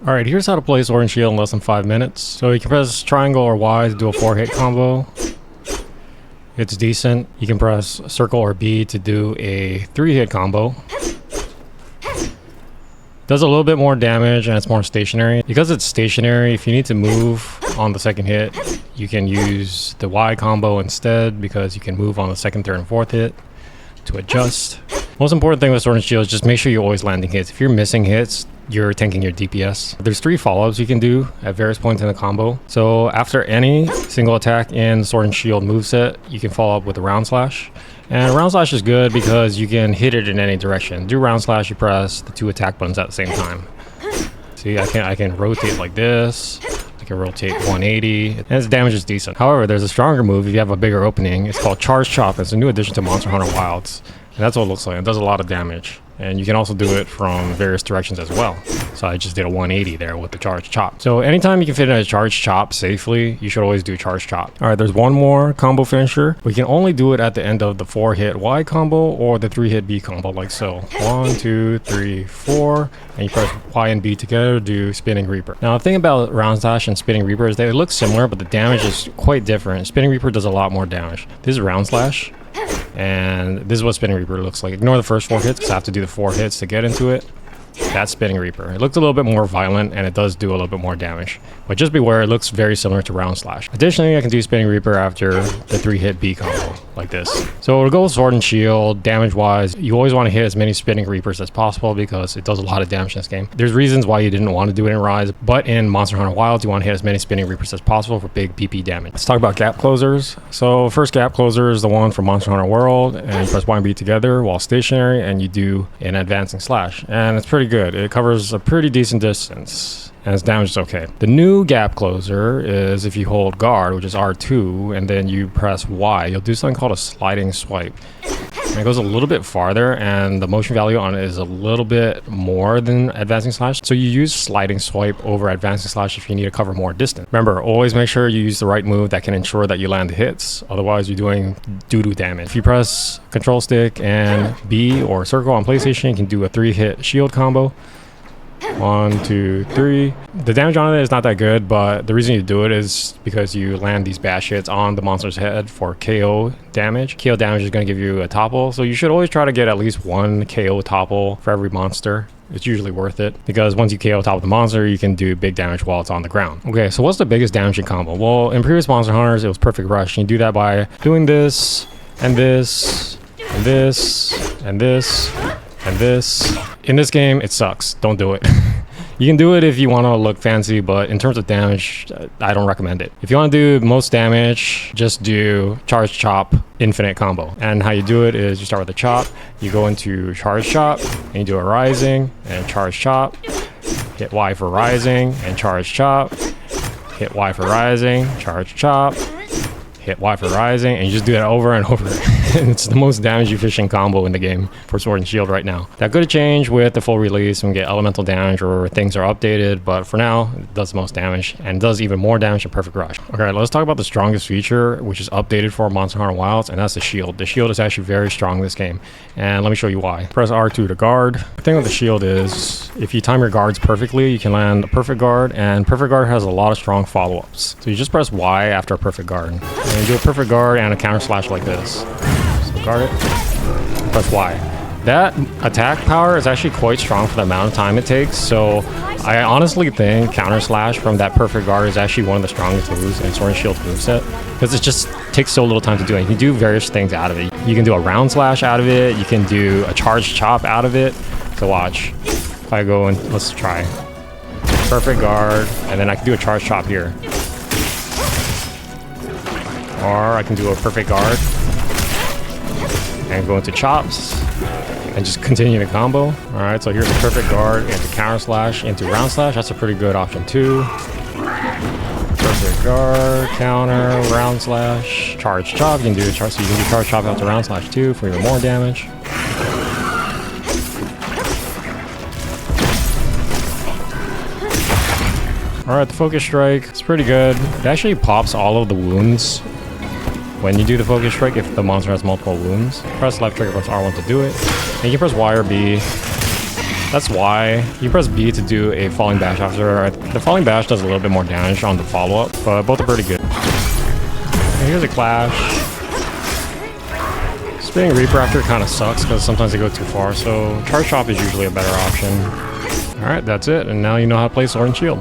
Alright, here's how to play Sword and Shield in less than 5 minutes. So you can press triangle or Y to do a 4-hit combo. It's decent. You can press circle or B to do a 3-hit combo. Does a little bit more damage and it's more stationary. Because it's stationary, if you need to move on the second hit, you can use the Y combo instead because you can move on the second, third, and fourth hit to adjust. Most important thing with Sword and Shield is just make sure you're always landing hits. If you're missing hits, you're tanking your DPS. There's 3 follow-ups you can do at various points in the combo. So after any single attack in Sword and Shield moveset, you can follow up with a Round Slash. And Round Slash is good because you can hit it in any direction. Do Round Slash, you press the 2 attack buttons at the same time. See, I can rotate like this. I can rotate 180, and its damage is decent. However, there's a stronger move if you have a bigger opening. It's called Charge Chop. It's a new addition to Monster Hunter Wilds. And that's what it looks like. It does a lot of damage. And you can also do it from various directions as well. So I just did a 180 there with the Charge Chop. So anytime you can fit in a Charge Chop safely, you should always do Charge Chop. All right, there's one more combo finisher. We can only do it at the end of the 4-hit Y combo or the 3-hit B combo, like so. 1, 2, 3, 4, and you press Y and B together to do Spinning Reaper. Now the thing about Round Slash and Spinning Reaper is they look similar, but the damage is quite different. Spinning Reaper does a lot more damage. This is Round Slash. And this is what Spinning Reaper looks like. Ignore the first 4 hits because I have to do the 4 hits to get into it. That's Spinning Reaper. It looks a little bit more violent and it does do a little bit more damage. But just beware, it looks very similar to Round Slash. Additionally, I can do Spinning Reaper after the 3-hit B combo, like this. So to go with Sword and Shield, damage-wise, you always want to hit as many Spinning Reapers as possible because it does a lot of damage in this game. There's reasons why you didn't want to do it in Rise, but in Monster Hunter Wilds, you want to hit as many Spinning Reapers as possible for big PP damage. Let's talk about gap closers. So first gap closer is the one from Monster Hunter World, and you press Y and B together while stationary, and you do an advancing slash. And it's pretty good. It covers a pretty decent distance. And its damage is okay. The new gap closer is if you hold guard, which is R2, and then you press Y, you'll do something called a sliding swipe. And it goes a little bit farther, and the motion value on it is a little bit more than advancing slash. So you use sliding swipe over advancing slash if you need to cover more distance. Remember, always make sure you use the right move that can ensure that you land the hits. Otherwise, you're doing doo-doo damage. If you press control stick and B or circle on PlayStation, you can do a 3-hit shield combo. 1, 2, 3. The damage on it is not that good, but the reason you do it is because you land these bash hits on the monster's head for KO damage. KO damage is going to give you a topple, so you should always try to get at least 1 KO topple for every monster. It's usually worth it because once you KO top of the monster, you can do big damage while it's on the ground. Okay, so what's the biggest damaging combo? Well, in previous Monster Hunters, it was Perfect Rush. You do that by doing this, and this, and this, and this, and this. In this game, it sucks. Don't do it. You can do it if you want to look fancy, but in terms of damage, I don't recommend it. If you want to do most damage, just do Charge Chop infinite combo. And how you do it is you start with a chop, you go into Charge Chop, and you do a rising, and Charge Chop, hit Y for rising, and Charge Chop, hit Y for rising, Charge Chop, hit Y for rising, and you just do that over and over. And it's the most damage efficient combo in the game for Sword and Shield right now. That could change with the full release and get elemental damage or things are updated, but for now, it does the most damage and does even more damage than Perfect Rush. Okay, let's talk about the strongest feature, which is updated for Monster Hunter Wilds, and that's the shield. The shield is actually very strong in this game, and let me show you why. Press R2 to guard. The thing with the shield is, if you time your guards perfectly, you can land a perfect guard, and perfect guard has a lot of strong follow-ups. So you just press Y after a perfect guard, and you do a perfect guard and a counter slash like this. Guard it, press Y. That attack power is actually quite strong for the amount of time it takes, so I honestly think counter slash from that perfect guard is actually one of the strongest moves in Sword and Shield moveset because it just takes so little time to do it. You can do various things out of it. You can do a round slash out of it, you can do a charge chop out of it. So watch, if I go and let's try perfect guard, and then I can do a charge chop here, or I can do a perfect guard and go into chops and just continue the combo. All right, so here's a perfect guard into counter slash into round slash. That's a pretty good option too. Perfect guard, counter, round slash, charge chop. You can do charge, so you can do charge chop out to round slash too for even more damage. All right, the focus strike, it's pretty good. It actually pops all of the wounds when you do the focus strike if the monster has multiple wounds. Press left trigger plus R1 to do it. And you can press Y or B. That's why you press B to do a falling bash after. The falling bash does a little bit more damage on the follow-up, but both are pretty good. And here's a clash. Spinning Reaper after kind of sucks because sometimes they go too far, so Charge Chop is usually a better option. Alright, that's it, and now you know how to play Sword and Shield.